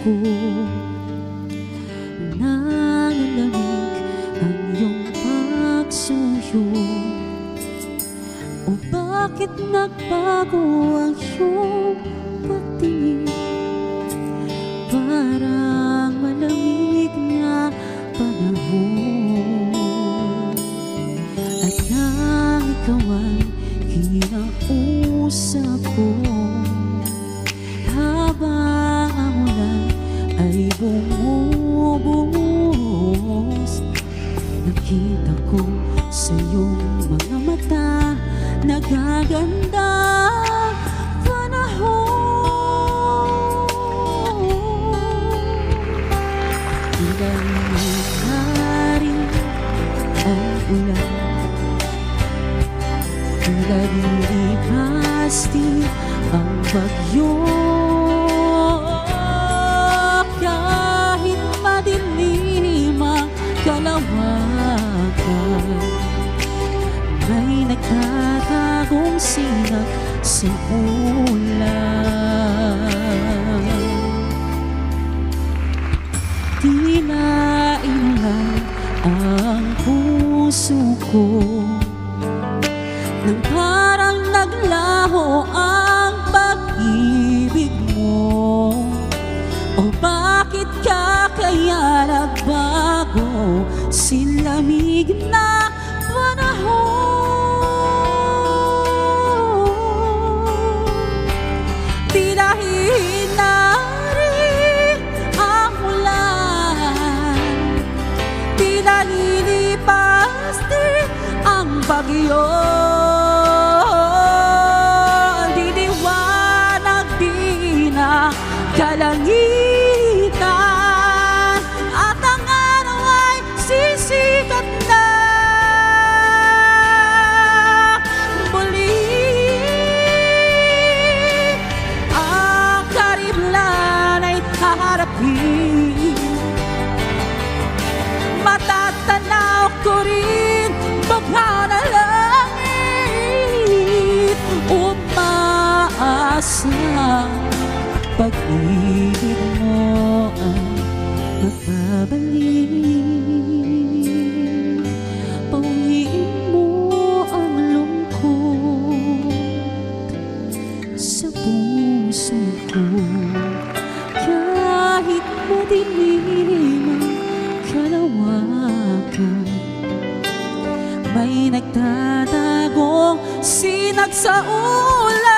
ko. Nangalamig ang iyong pagsuyo. O bakit nagbago ang iyong pagtingin? Parang malamig na panahon, at nang ikaw ay kinausap ko, habang ang ulan ay bumubuhos, nakita ko sa iyong mga mata nagaganda panahon. Ilamig na rin ang ulan, nalilipas din ang bagyo. Kahit madilim ang kalawakan, may nagtatagong sinag sa ulan. Tila inulan ang puso ko, nang parang naglaho ang pag-ibig mo. O bakit ka kaya nagbago? Silamig na panahon, tila hinari ang ulan, tila lilipas din ang bagyo. Liliwanag din ang kalangitan, at ang araw ay sisikat na muli. Ang karimlan ay haharapin, matatanaw ko rin baka na langit. Umaasa pag-ibig mo ay magbabalik, pauwiin mo ang lungkot sa puso ko. Kahit madilim ang kalawakan, may nagtatagong sinag sa ulan.